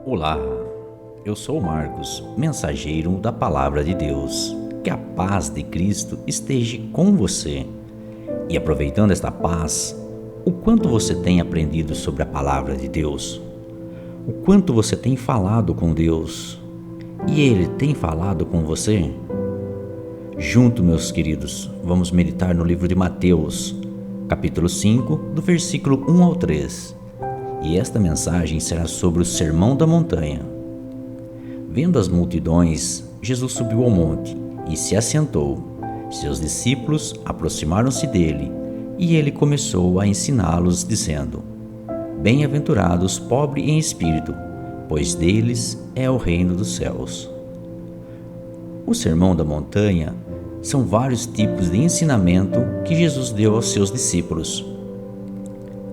Olá, eu sou o Marcos, mensageiro da Palavra de Deus. Que a paz de Cristo esteja com você. E aproveitando esta paz, o quanto você tem aprendido sobre a Palavra de Deus? O quanto você tem falado com Deus? E Ele tem falado com você? Junto, meus queridos, vamos meditar no livro de Mateus, capítulo 5, do versículo 1 ao 3. E esta mensagem será sobre o Sermão da Montanha. Vendo as multidões, Jesus subiu ao monte e se assentou. Seus discípulos aproximaram-se dele e ele começou a ensiná-los, dizendo: Bem-aventurados pobres em espírito, pois deles é o reino dos céus. O Sermão da Montanha são vários tipos de ensinamento que Jesus deu aos seus discípulos.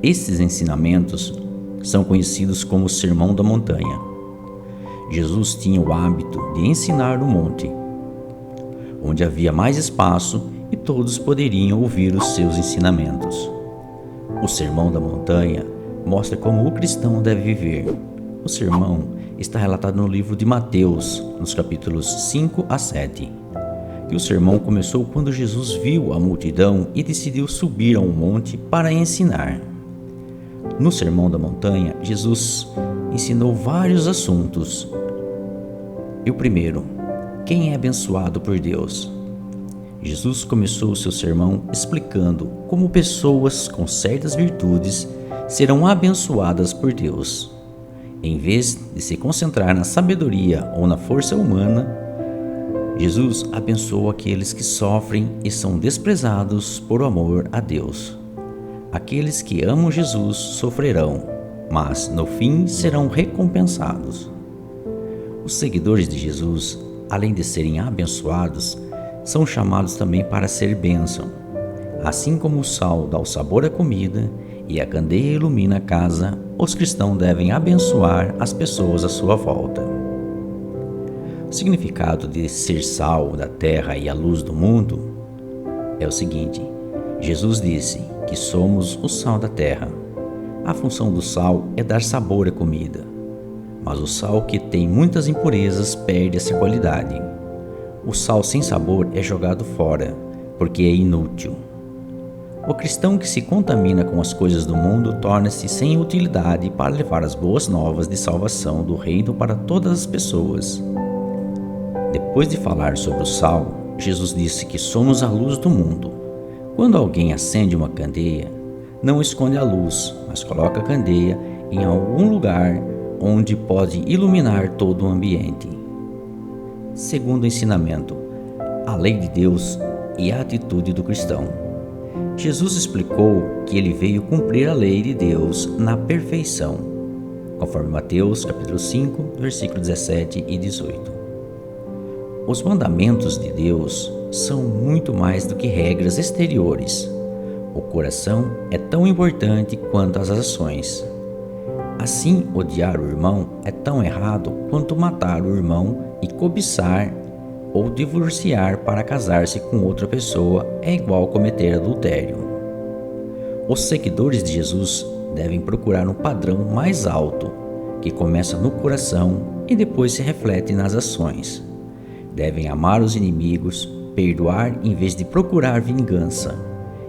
Estes ensinamentos são conhecidos como o Sermão da Montanha. Jesus tinha o hábito de ensinar no monte, onde havia mais espaço e todos poderiam ouvir os seus ensinamentos. O Sermão da Montanha mostra como o cristão deve viver. O sermão está relatado no livro de Mateus, nos capítulos 5 a 7. E o sermão começou quando Jesus viu a multidão e decidiu subir ao monte para ensinar. No Sermão da Montanha, Jesus ensinou vários assuntos. E o primeiro, quem é abençoado por Deus? Jesus começou o seu sermão explicando como pessoas com certas virtudes serão abençoadas por Deus. Em vez de se concentrar na sabedoria ou na força humana, Jesus abençoou aqueles que sofrem e são desprezados por amor a Deus. Aqueles que amam Jesus sofrerão, mas no fim serão recompensados. Os seguidores de Jesus, além de serem abençoados, são chamados também para ser bênção. Assim como o sal dá o sabor à comida e a candeia ilumina a casa, os cristãos devem abençoar as pessoas à sua volta. O significado de ser sal da terra e a luz do mundo é o seguinte: Jesus disse que somos o sal da terra. A função do sal é dar sabor à comida, mas o sal que tem muitas impurezas perde essa qualidade. O sal sem sabor é jogado fora, porque é inútil. O cristão que se contamina com as coisas do mundo torna-se sem utilidade para levar as boas novas de salvação do reino para todas as pessoas. Depois de falar sobre o sal, Jesus disse que somos a luz do mundo. Quando alguém acende uma candeia, não esconde a luz, mas coloca a candeia em algum lugar onde pode iluminar todo o ambiente. Segundo ensinamento, a lei de Deus e a atitude do cristão. Jesus explicou que ele veio cumprir a lei de Deus na perfeição, conforme Mateus capítulo 5, versículos 17 e 18. Os mandamentos de Deus são muito mais do que regras exteriores. O coração é tão importante quanto as ações. Assim, odiar o irmão é tão errado quanto matar o irmão, e cobiçar ou divorciar para casar-se com outra pessoa é igual cometer adultério. Os seguidores de Jesus devem procurar um padrão mais alto, que começa no coração e depois se reflete nas ações. Devem amar os inimigos, perdoar em vez de procurar vingança,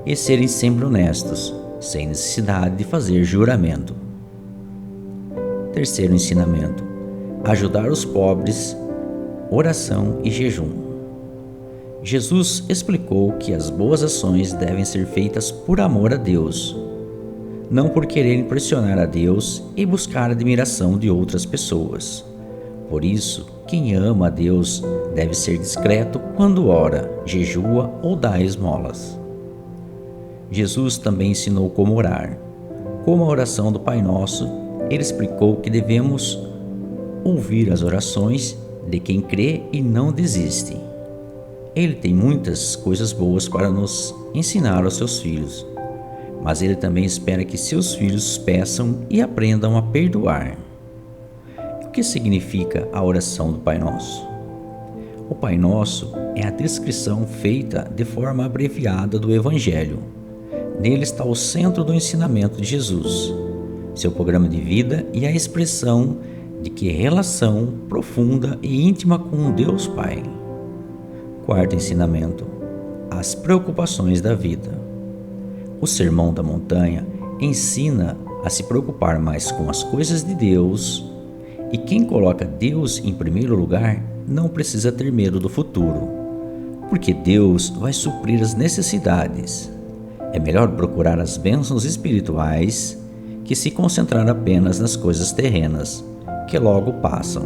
e serem sempre honestos, sem necessidade de fazer juramento. Terceiro ensinamento: ajudar os pobres, oração e jejum. Jesus explicou que as boas ações devem ser feitas por amor a Deus, não por querer impressionar a Deus e buscar a admiração de outras pessoas. Por isso, quem ama a Deus deve ser discreto quando ora, jejua ou dá esmolas. Jesus também ensinou como orar. Como a oração do Pai Nosso, ele explicou que devemos ouvir as orações de quem crê e não desiste. Ele tem muitas coisas boas para nos ensinar aos seus filhos, mas ele também espera que seus filhos peçam e aprendam a perdoar. O que significa a oração do Pai Nosso? O Pai Nosso é a descrição feita de forma abreviada do Evangelho. Nele está o centro do ensinamento de Jesus, seu programa de vida e a expressão de que relação profunda e íntima com Deus Pai. Quarto ensinamento: as preocupações da vida. O Sermão da Montanha ensina a se preocupar mais com as coisas de Deus, e quem coloca Deus em primeiro lugar não precisa ter medo do futuro, porque Deus vai suprir as necessidades. É melhor procurar as bênçãos espirituais que se concentrar apenas nas coisas terrenas, que logo passam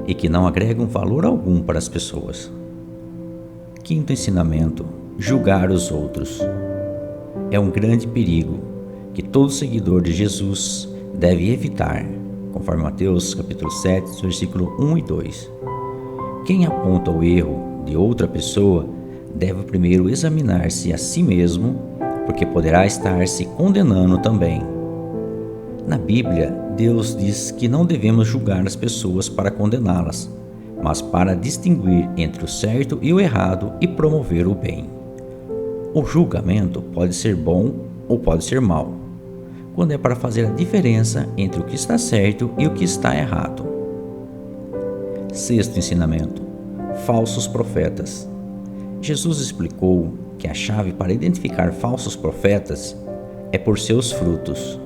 e que não agregam valor algum para as pessoas. Quinto ensinamento: julgar os outros. É um grande perigo que todo seguidor de Jesus deve evitar, conforme Mateus capítulo 7, versículo 1 e 2. Quem aponta o erro de outra pessoa deve primeiro examinar-se a si mesmo, porque poderá estar se condenando também. Na Bíblia, Deus diz que não devemos julgar as pessoas para condená-las, mas para distinguir entre o certo e o errado e promover o bem. O julgamento pode ser bom ou pode ser mau, quando é para fazer a diferença entre o que está certo e o que está errado. Sexto ensinamento: falsos profetas. Jesus explicou que a chave para identificar falsos profetas é por seus frutos.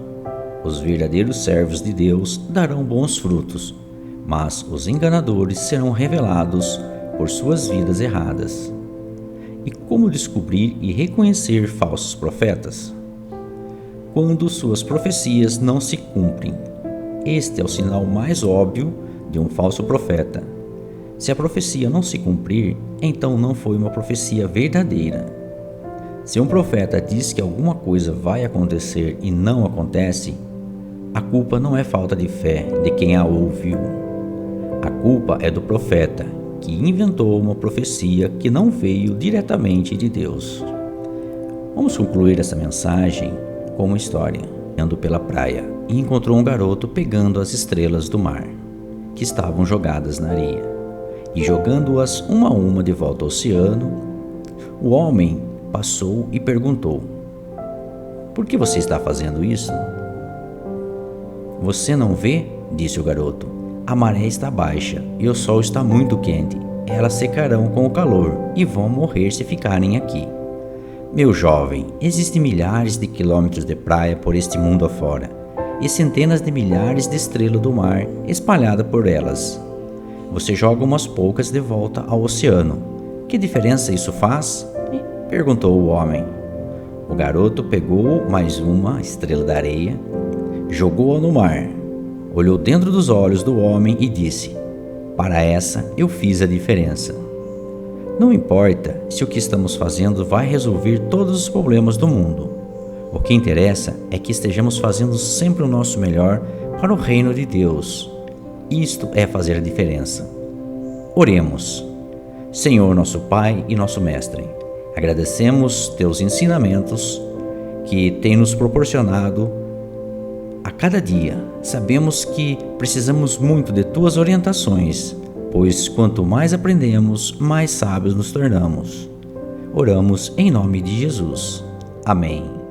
Os verdadeiros servos de Deus darão bons frutos, mas os enganadores serão revelados por suas vidas erradas. E como descobrir e reconhecer falsos profetas? Quando suas profecias não se cumprem. Este é o sinal mais óbvio de um falso profeta. Se a profecia não se cumprir, então não foi uma profecia verdadeira. Se um profeta diz que alguma coisa vai acontecer e não acontece, a culpa não é falta de fé de quem a ouviu. A culpa é do profeta, que inventou uma profecia que não veio diretamente de Deus. Vamos concluir essa mensagem com uma história. Andando pela praia e encontrou um garoto pegando as estrelas do mar, que estavam jogadas na areia, e jogando-as uma a uma de volta ao oceano. O homem passou e perguntou: "Por que você está fazendo isso?" "Você não vê?" disse o garoto. "A maré está baixa e o sol está muito quente. Elas secarão com o calor e vão morrer se ficarem aqui." "Meu jovem, existem milhares de quilômetros de praia por este mundo afora, e centenas de milhares de estrelas do mar espalhadas por elas. Você joga umas poucas de volta ao oceano. Que diferença isso faz?" perguntou o homem. O garoto pegou mais uma estrela da areia, jogou-a no mar, olhou dentro dos olhos do homem e disse: "Para essa eu fiz a diferença." Não importa se o que estamos fazendo vai resolver todos os problemas do mundo. O que interessa é que estejamos fazendo sempre o nosso melhor para o reino de Deus. Isto é fazer a diferença. Oremos. Senhor, nosso Pai e nosso Mestre, agradecemos teus ensinamentos que tem nos proporcionado a cada dia. Sabemos que precisamos muito de tuas orientações, pois quanto mais aprendemos, mais sábios nos tornamos. Oramos em nome de Jesus. Amém.